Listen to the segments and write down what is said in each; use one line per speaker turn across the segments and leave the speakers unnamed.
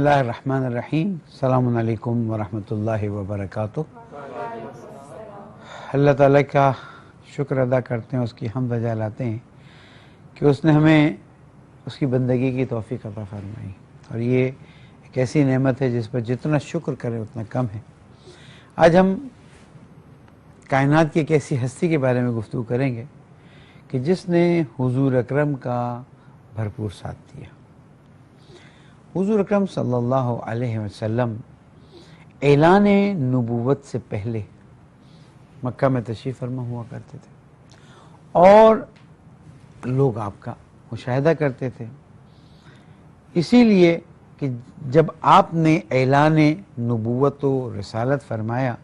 اللہ الرحمن الرحیم. السلام علیکم ورحمۃ اللہ وبرکاتہ. اللہ تعالیٰ کا شکر ادا کرتے ہیں، اس کی حمد اجا لاتے ہیں کہ اس نے ہمیں اس کی بندگی کی توفیق عطا فرمائی، اور یہ ایک ایسی نعمت ہے جس پر جتنا شکر کرے اتنا کم ہے. آج ہم کائنات کی ایک ایسی ہستی کے بارے میں گفتگو کریں گے کہ جس نے حضور اکرم کا بھرپور ساتھ دیا. حضور اکرم صلی اللہ علیہ وسلم اعلان نبوت سے پہلے مکہ میں تشریف فرما ہوا کرتے تھے اور لوگ آپ کا مشاہدہ کرتے تھے، اسی لیے کہ جب آپ نے اعلان نبوت و رسالت فرمایا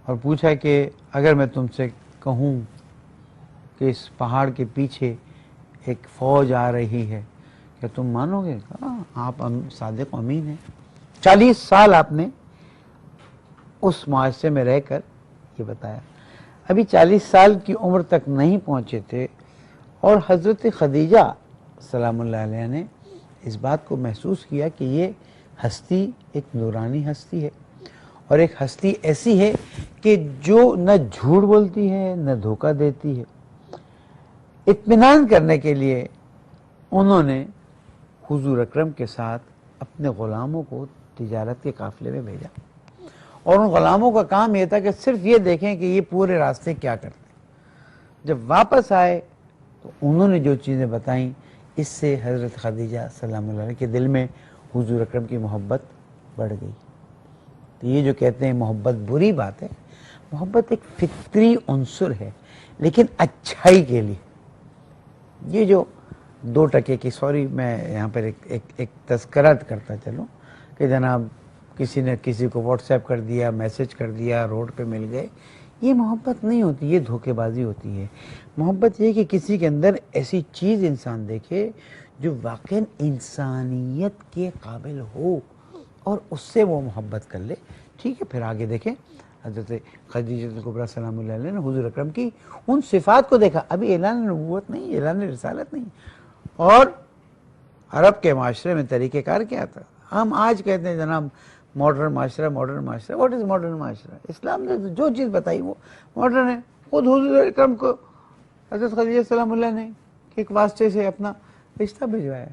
اور پوچھا کہ اگر میں تم سے کہوں کہ اس پہاڑ کے پیچھے ایک فوج آ رہی ہے کیا تم مانو گے؟ کہا آپ صادق و امین ہیں. 40 سال آپ نے اس معاشرے میں رہ کر یہ بتایا. ابھی 40 سال کی عمر تک نہیں پہنچے تھے اور حضرت خدیجہ سلام اللہ علیہ نے اس بات کو محسوس کیا کہ یہ ہستی ایک نورانی ہستی ہے اور ایک ہستی ایسی ہے کہ جو نہ جھوٹ بولتی ہے نہ دھوکہ دیتی ہے. اطمینان کرنے کے لیے انہوں نے حضور اکرم کے ساتھ اپنے غلاموں کو تجارت کے قافلے میں بھیجا، اور ان غلاموں کا کام یہ تھا کہ صرف یہ دیکھیں کہ یہ پورے راستے کیا کرتے ہیں. جب واپس آئے تو انہوں نے جو چیزیں بتائیں اس سے حضرت خدیجہ سلام اللہ علیہ کے دل میں حضور اکرم کی محبت بڑھ گئی. تو یہ جو کہتے ہیں محبت بری بات ہے، محبت ایک فطری عنصر ہے لیکن اچھائی کے لیے. یہ جو 2 ٹکے کی، سوری میں یہاں پر ایک تذکرہ کرتا چلوں کہ جناب کسی نے کسی کو واٹس ایپ کر دیا، میسج کر دیا، روڈ پہ مل گئے، یہ محبت نہیں ہوتی، یہ دھوکے بازی ہوتی ہے. محبت یہ کہ کسی کے اندر ایسی چیز انسان دیکھے جو واقعا انسانیت کے قابل ہو اور اس سے وہ محبت کر لے. ٹھیک ہے، پھر آگے دیکھیں حضرت خدیجہ کبریٰ سلام اللہ علیہ نے حضور اکرم کی ان صفات کو دیکھا. ابھی اعلان نبوت نہیں، اعلان رسالت نہیں، اور عرب کے معاشرے میں طریقہ کار کیا تھا. ہم آج کہتے ہیں جناب ماڈرن معاشرہ، ماڈرن معاشرہ. واٹ از ماڈرن معاشرہ؟ اسلام نے جو چیز بتائی وہ ماڈرن ہے. خود حضور اکرم کو حضرت خدیجہ سلام اللہ نے ایک واسطے سے اپنا رشتہ بھجوایا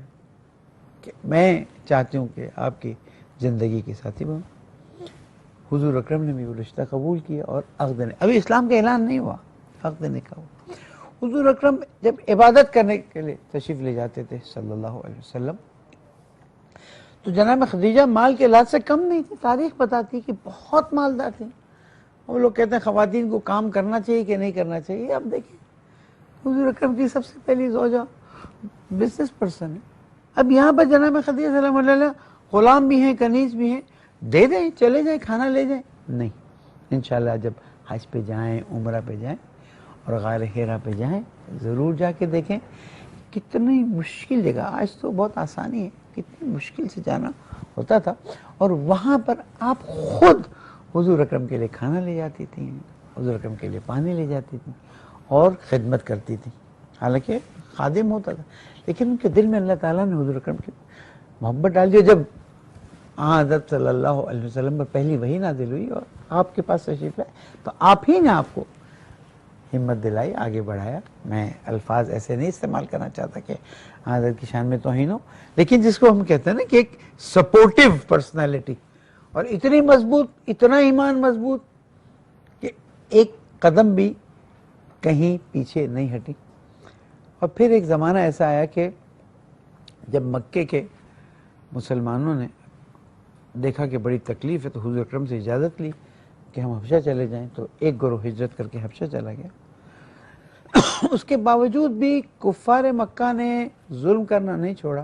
کہ میں چاہتی ہوں کہ آپ کی زندگی کے ساتھی بنوں. حضور اکرم نے بھی وہ رشتہ قبول کیا اور عقد نے، ابھی اسلام کا اعلان نہیں ہوا، عقد نکاح ہوا. حضور اکرم جب عبادت کرنے کے لیے تشریف لے جاتے تھے صلی اللہ علیہ وسلم تو جناب خدیجہ مال کے لحاظ سے کم نہیں تھی. تاریخ بتاتی کہ بہت مالدار تھیں. وہ لوگ کہتے ہیں خواتین کو کام کرنا چاہیے کہ نہیں کرنا چاہیے. اب دیکھیں حضور اکرم کی سب سے پہلی زوجہ بزنس پرسن ہے. اب یہاں پر جناب خدیجہ سلام اللہ علیہ غلام بھی ہیں، کنیز بھی ہیں، دے دیں، چلے جائیں، کھانا لے جائیں. نہیں، انشاءاللہ جب حج پہ جائیں، عمرہ پہ جائیں اور غار حرا پہ جائیں ضرور جا کے دیکھیں کتنی مشکل جگہ. آج تو بہت آسانی ہے، کتنی مشکل سے جانا ہوتا تھا، اور وہاں پر آپ خود حضور اکرم کے لیے کھانا لے جاتی تھیں، حضور اکرم کے لیے پانی لے جاتی تھیں اور خدمت کرتی تھیں. حالانکہ خادم ہوتا تھا لیکن ان کے دل میں اللہ تعالیٰ نے حضور اکرم کی محبت ڈال دی. جب حضرت صلی اللہ علیہ وسلم پر پہلی وحی نازل ہوئی اور آپ کے پاس تشریف لائے تو آپ ہی نے آپ کو ہمت دلائی، آگے بڑھایا. میں الفاظ ایسے نہیں استعمال کرنا چاہتا کہ حضرت کی شان میں توہین ہو، لیکن جس کو ہم کہتے ہیں نا کہ ایک سپورٹیو پرسنالٹی، اور اتنی مضبوط، اتنا ایمان مضبوط کہ ایک قدم بھی کہیں پیچھے نہیں ہٹی. اور پھر ایک زمانہ ایسا آیا کہ جب مکے کے مسلمانوں نے دیکھا کہ بڑی تکلیف ہے تو حضور اکرم سے اجازت لی کہ ہم حبشہ چلے جائیں. تو ایک گروہ ہجرت کر کے حبشہ چلا گیا. اس کے باوجود بھی کفار مکہ نے ظلم کرنا نہیں چھوڑا،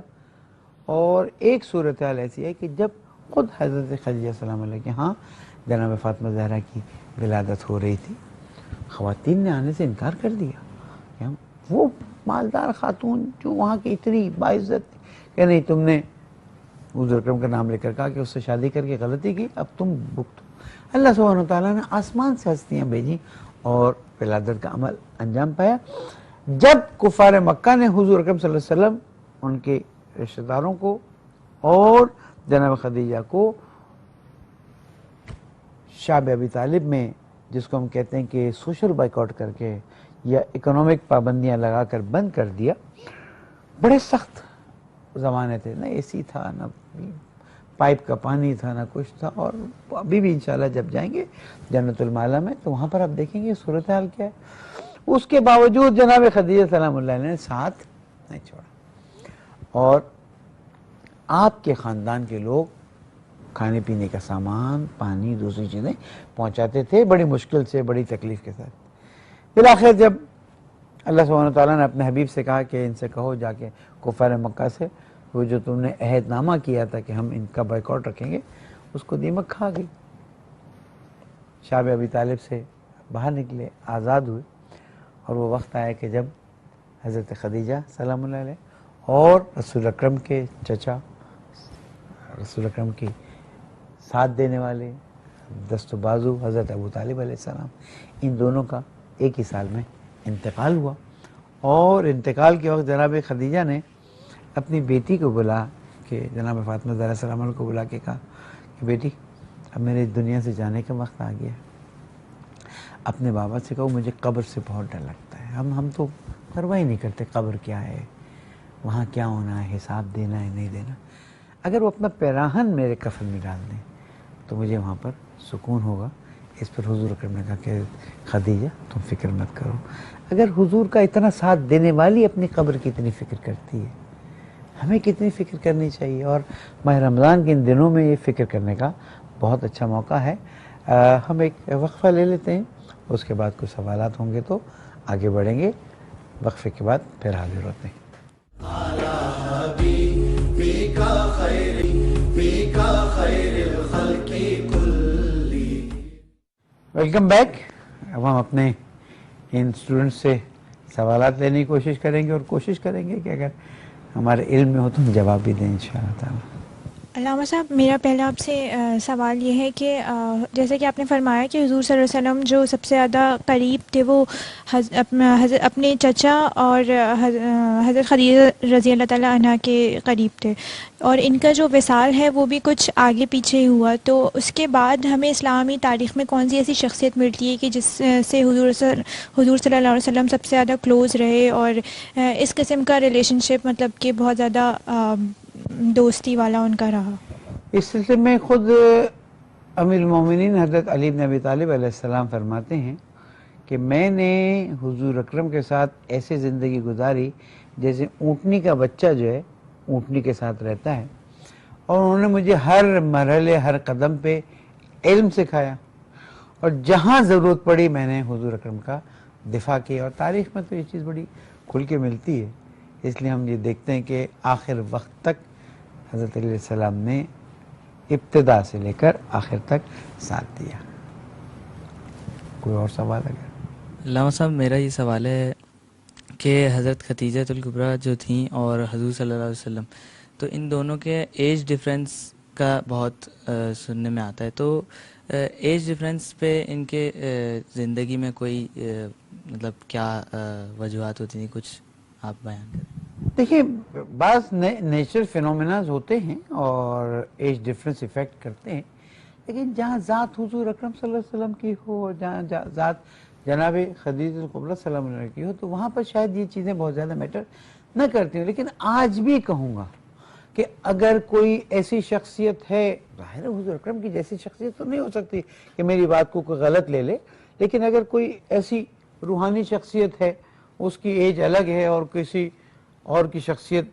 اور ایک صورتحال ایسی ہے کہ جب خود حضرت خدیجہ سلام علیہ کے ہاں جناب فاطمہ زہرا کی ولادت ہو رہی تھی، خواتین نے آنے سے انکار کر دیا. کہ وہ مالدار خاتون جو وہاں کی اتنی باعزت تھی کہ نہیں، تم نے حضور اکرم کا نام لے کر کہا کہ اس سے شادی کر کے غلطی کی، اب تم بھگتو. اللہ سبحانہ وتعالیٰ نے آسمان سے ہستیاں بھیجی اور ولادت کا عمل انجام پایا. جب کفار مکہ نے حضور اکرم صلی اللہ علیہ وسلم، ان کے رشتہ داروں کو اور जनाब खदीजा को शाब अबी तालिब में, जिसको हम कहते हैं कि सोशल बाइकआउट करके या इकोनॉमिक पाबंदियां लगाकर बंद कर दिया। बड़े सख्त ज़माने थे, ना एसी था, ना पाइप का पानी था, ना कुछ था। और अभी भी इंशाल्लाह जब जाएंगे जन्नतुल माला में तो वहाँ पर आप देखेंगे सूरत हाल क्या है। उसके बावजूद जनाब खदीजा सलामुल्लाह ने साथ नहीं छोड़ा और आपके ख़ानदान के लोग खाने पीने का सामान, पानी, दूसरी चीज़ें पहुँचाते थे बड़ी मुश्किल से, बड़ी तकलीफ़ के साथ। फिर आखिर जब अल्लाह सुब्हानहू तआला ने अपने हबीब से कहा कि इनसे कहो जाके कुफ़ार मक्का से, वो जो तुमने अहदनामा किया था कि हम इनका बाइकआउट रखेंगे, उसको दीमक खा गई। शाब अबी तालिब से बाहर निकले, आज़ाद हुए। और वो वक्त आया कि जब हज़रत खदीजा सलामुल्लाह अलैहा और रसूल अकरम के चचा, रसूल अकरम की साथ देने वाले दस्तो बाजू हज़रत अबू तालिब अलैहिस्सलाम, इन दोनों का एक ही साल में इंतकाल हुआ। और इंतकाल के वक्त जनाब खदीजा ने अपनी बेटी को बुला के, जनाब फ़ातिमा ज़हरा सलाम को बुला के कहा कि बेटी, अब मेरे दुनिया से जाने का वक्त आ गया। अपने बाबा से कहो मुझे कब्र से बहुत डर लगता है। हम तो परवाह ही नहीं करते कब्र क्या है, वहाँ क्या होना है, हिसाब देना है नहीं देना। अगर वो अपना पैराहन मेरे कफन में डाल दें तो मुझे वहाँ पर सुकून होगा। इस पर हुजूर अकरम ने कहा कि खदीजा तुम फ़िक्र मत करो। अगर हुजूर का इतना साथ देने वाली अपनी कब्र की इतनी फ़िक्र करती है, हमें कितनी फ़िक्र करनी चाहिए। और माह रमज़ान के इन दिनों में ये फ़िक्र करने का बहुत अच्छा मौका है। हम एक वक्फ़ा ले लेते हैं, उसके बाद कुछ सवालात होंगे तो आगे बढ़ेंगे। वक्फ़े के बाद फिर हाजिर होते हैं। Welcome back. अब हम अपने इन स्टूडेंट्स से सवालात लेने की कोशिश करेंगे और कोशिश करेंगे कि अगर हमारे इल्म में हो तो हम जवाब भी दें इंशाअल्लाह ताला।
अल्लामा साहब, मेरा पहला आपसे सवाल ये है कि जैसे कि आपने फरमाया कि हुज़ूर सल्लल्लाहु अलैहि वसल्लम जो सबसे ज़्यादा करीब थे वो अपने चचा और हज़रत खदीजा रज़ी अल्लाह ताला अन्हा के करीब थे, और इनका जो विसाल है वो भी कुछ आगे पीछे ही हुआ। तो उसके बाद हमें इस्लामी तारीख़ में कौन सी ऐसी शख्सियत मिलती है कि जिससे हुज़ूर सल्लल्लाहु अलैहि वसल्लम सबसे ज़्यादा क्लोज़ रहे और इस किस्म का रिलेशनशिप मतलब कि बहुत ज़्यादा दोस्ती वाला उनका रहा?
इस सिलसिले में खुद अमीरुल मोमिनीन हज़रत अली इब्न अबी तालिब अलैहिस्सलाम फरमाते हैं कि मैंने हुजूर अकरम के साथ ऐसे ज़िंदगी गुजारी जैसे ऊँटनी का बच्चा जो है ऊँटनी के साथ रहता है, और उन्होंने मुझे हर मरहले, हर कदम पे इल्म सिखाया, और जहाँ ज़रूरत पड़ी मैंने हुजूर अकरम का दिफा किया। और तारीख़ में तो ये चीज़ बड़ी खुल के मिलती है। इसलिए हम ये देखते हैं कि आखिर वक्त तक हज़रत अली सलाम ने इब्तिदा से लेकर आखिर तक साथ दिया। कोई और सवाल अगर?
अल्लामा साहब, मेरा ये सवाल है कि हज़रत खदीजतुल कुबरा जो थी और हुज़ूर सल्लल्लाहु अलैहि वसल्लम, तो इन दोनों के एज डिफरेंस का बहुत सुनने में आता है। तो एज डिफरेंस पे इनके ज़िंदगी में कोई मतलब क्या वजूहात होती थी, कुछ आप बयान करें।
देखिए, बाज़ नेचुरल फिनोमेनाज होते हैं और एज डिफरेंस इफ़ेक्ट करते हैं, लेकिन जहाँ ज़ात हुजूर अकरम सल्लल्लाहु अलैहि वसल्लम की हो और जहाँ ज़ात जनाब खदीजतुल कुबरा सल्लल्लाहु अलैहा की हो तो वहाँ पर शायद ये चीज़ें बहुत ज़्यादा मैटर न करती हैं। लेकिन आज भी कहूँगा कि अगर कोई ऐसी शख्सियत है, ज़ाहिर है हुजूर अकरम की जैसी शख्सियत तो नहीं हो सकती कि मेरी बात को कोई गलत ले ले, लेकिन अगर कोई ऐसी रूहानी शख्सियत है, उसकी एज अलग है और किसी और की शख्सियत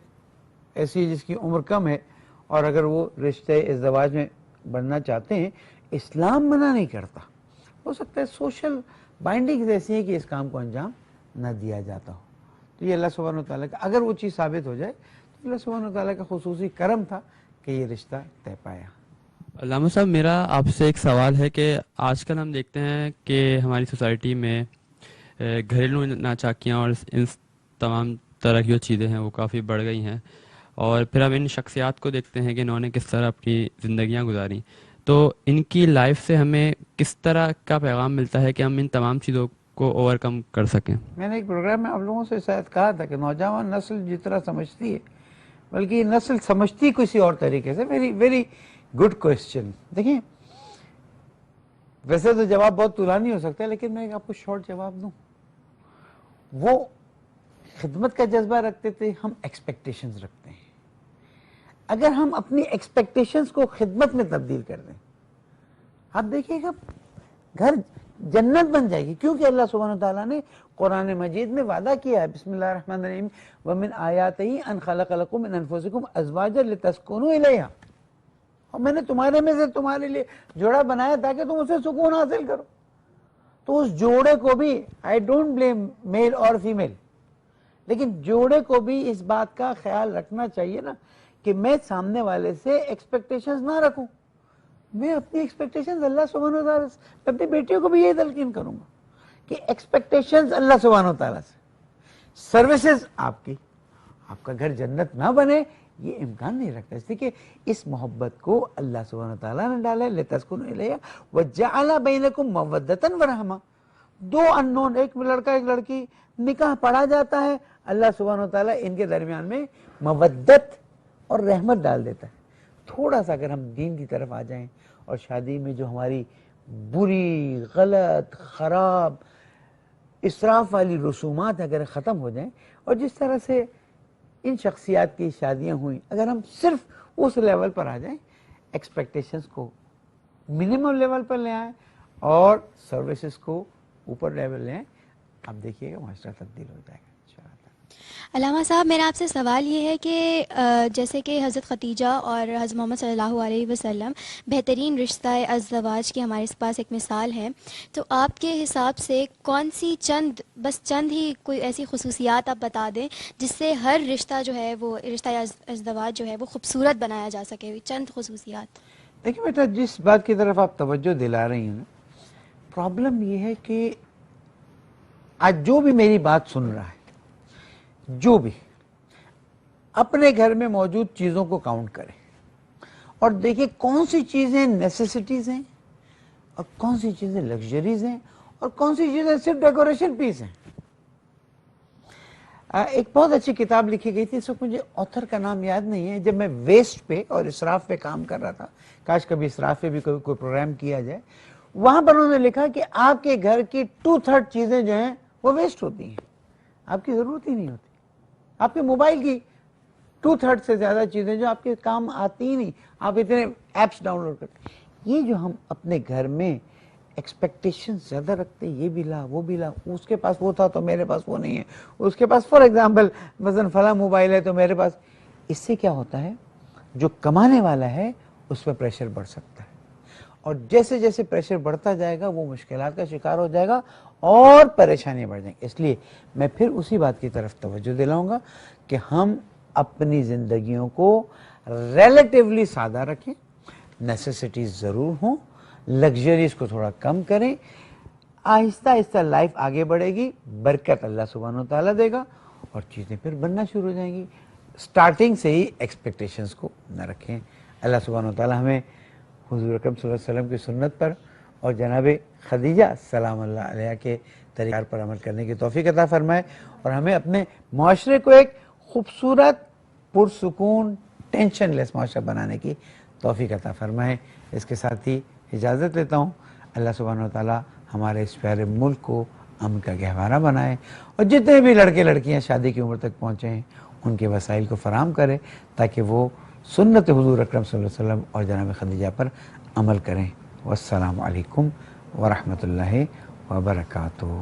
ऐसी जिसकी उम्र कम है, और अगर वो रिश्ते इज़्दिवाज में बनना चाहते हैं, इस्लाम मना नहीं करता। हो सकता है सोशल बाइंडिंग्स ऐसी है कि इस काम को अंजाम न दिया जाता हो। तो ये अल्लाह सुब्हानहू तआला का, अगर वो चीज़ साबित हो जाए तो अल्लाह सुब्हानहू तआला का खुसूसी करम था कि ये रिश्ता तय पाया।
अल्लामा साहब, मेरा आपसे एक सवाल है कि आजकल हम देखते हैं कि हमारी सोसाइटी में घरेलू नाचाकियाँ और इन तमाम तरह की जो चीज़ें हैं वो काफ़ी बढ़ गई हैं, और फिर हम इन शख्सियात को देखते हैं कि इन्होंने किस तरह अपनी ज़िंदगियाँ गुजारी। तो इनकी लाइफ से हमें किस तरह का पैगाम मिलता है कि हम इन तमाम चीज़ों को ओवरकम कर सकें?
मैंने एक प्रोग्राम में आप लोगों से शायद कहा था कि नौजवान नस्ल जितना समझती है बल्कि ये नस्ल समझती किसी और तरीके से। Very very good question. देखिए, वैसे तो जवाब बहुत तुलानी हो सकता है, लेकिन मैं आपको शॉर्ट जवाब दूं। वो खिदमत का जज्बा रखते थे, हम एक्सपेक्टेशंस रखते हैं। अगर हम अपनी एक्सपेक्टेशंस को खिदमत में तब्दील कर दें, आप देखिएगा घर जन्नत बन जाएगी। क्योंकि अल्लाह सुब्हानहू तआला ने कुरान मजीद में वादा किया है, बिस्मिल्लाहिर रहमानिर रहीम, व मिन आयातिही अन खलक़लकुम मिन अनफुसिकुम अज़वाजन लितस्कुनू इलैहा। और मैंने तुम्हारे में से तुम्हारे लिए जोड़ा बनाया ताकि तुम उसे सुकून हासिल करो। तो उस जोड़े को भी, आई डोंट ब्लेम मेल और फीमेल, लेकिन जोड़े को भी इस बात का ख्याल रखना चाहिए ना कि मैं सामने वाले से एक्सपेक्टेशंस ना रखूं। मैं अपनी एक्सपेक्टेशंस अल्लाह सुब्हानहू तआला से, अपनी बेटियों को भी यही तलकीन करूंगा कि एक्सपेक्टेशंस अल्लाह सुब्हानहू तआला से, सर्विसेज आपकी, आपका घर जन्नत ना बने ये इम्कान नहीं रखता। इसलिए कि इस मोहब्बत को अल्लाह सुब्हानहू तआला ने डाला है, लितस्कुनू इलैहा व जअला बैनकुम मवद्दतन व रहमा। दो अननोन, एक लड़का एक लड़की, निकाह पढ़ा जाता है, अल्लाह सुब्हानहू तआला इनके दरमियान में मवद्दत और रहमत डाल देता है। थोड़ा सा अगर हम दीन की तरफ आ जाएं और शादी में जो हमारी बुरी, गलत, खराब, इसराफ वाली रसूमात अगर ख़त्म हो जाएं, और जिस तरह से इन शख्सियात की शादियां हुई, अगर हम सिर्फ उस लेवल पर आ जाएं, एक्सपेक्टेशंस को मिनिमम लेवल पर ले आएं और सर्विसेज को ऊपर लेवल ले आएं, आप देखिएगा माशरा तब्दील हो जाएगा।
अल्लामा साहब, मेरा आपसे सवाल ये है कि जैसे कि हज़रत ख़दीजा और हज़रत मोहम्मद सल्लल्लाहु अलैहि वसल्लम बेहतरीन रिश्ता अज़्ज़वाज की हमारे पास एक मिसाल है, तो आपके हिसाब से कौन सी बस चंद ही कोई ऐसी खुसूसियात आप बता दें जिससे हर रिश्ता जो है वो रिश्ता अज़्ज़वाज जो है वो खूबसूरत बनाया जा सके, चंद खुसूसियात।
देखिए बेटा, जिस बात की तरफ आप तवज्जो दिला रही हैं ना, प्रॉब्लम ये है कि आज जो भी मेरी बात सुन रहा है, जो भी अपने घर में मौजूद चीज़ों को काउंट करें और देखिए कौन सी चीज़ें नेसेसिटीज़ हैं और कौन सी चीज़ें लग्जरीज हैं और कौन सी चीज़ें सिर्फ डेकोरेशन पीस हैं। एक बहुत अच्छी किताब लिखी गई थी, इसको मुझे ऑथर का नाम याद नहीं है, जब मैं वेस्ट पे और इसराफ पे काम कर रहा था, काश कभी इसराफ पे भी कोई प्रोग्राम किया जाए। वहाँ पर उन्होंने लिखा कि आपके घर की 2/3 चीज़ें जो हैं वो वेस्ट होती हैं, आपकी ज़रूरत ही नहीं होती। आपके मोबाइल की 2/3 से ज़्यादा चीज़ें जो आपके काम आती ही नहीं, आप इतने ऐप्स डाउनलोड करते। ये जो हम अपने घर में एक्सपेक्टेशन ज़्यादा रखते, ये भी ला वो भी ला, उसके पास वो था तो मेरे पास वो नहीं है, उसके पास फॉर एग्जांपल मसलन फला मोबाइल है तो मेरे पास, इससे क्या होता है, जो कमाने वाला है उस पर प्रेशर बढ़ सकता है और जैसे जैसे प्रेशर बढ़ता जाएगा वो मुश्किलात का शिकार हो जाएगा और परेशानियां बढ़ जाएंगी। इसलिए मैं फिर उसी बात की तरफ तवज्जो दिलाऊंगा कि हम अपनी ज़िंदगियों को रिलेटिवली सादा रखें, नेसेसिटीज़ ज़रूर हों, लग्जरीज़ को थोड़ा कम करें, आहिस्ता आहिस्ता लाइफ आगे बढ़ेगी, बरकत अल्लाह सुब्हानहू तआला देगा और चीज़ें फिर बनना शुरू हो जाएंगी। स्टार्टिंग से ही एक्सपेक्टेशंस को न रखें। अल्लाह सुब्हानहू तआला हमें हुज़ूर अकरम सल्लल्लाहु अलैहि वसल्लम की सुन्नत पर और जनाब खदीजा सलामुल्लाह अलैहा के तरीक़ार पर अमल करने की तौफ़ीक़ अता फ़रमाए और हमें अपने माशरे को एक खूबसूरत, पुरसुकून, टेंशन लेस माशरा बनाने की तौफ़ीक़ अता फ़रमाए। इसके साथ ही इजाज़त लेता हूँ। अल्लाह सुब्हानहू तआला हमारे इस प्यारे मुल्क को अमन का गहवारा बनाए और जितने भी लड़के लड़कियाँ शादी की उम्र तक पहुँचे हैं उनके वसाइल को फराहम करे ताकि वो सुन्नत हुज़ूर अकरम सल्लल्लाहु अलैहि वसल्लम और जनाब खदीजा पर अमल करें। वस्सलामु अलैकुम व रहमतुल्लाहि व बरकातुहू।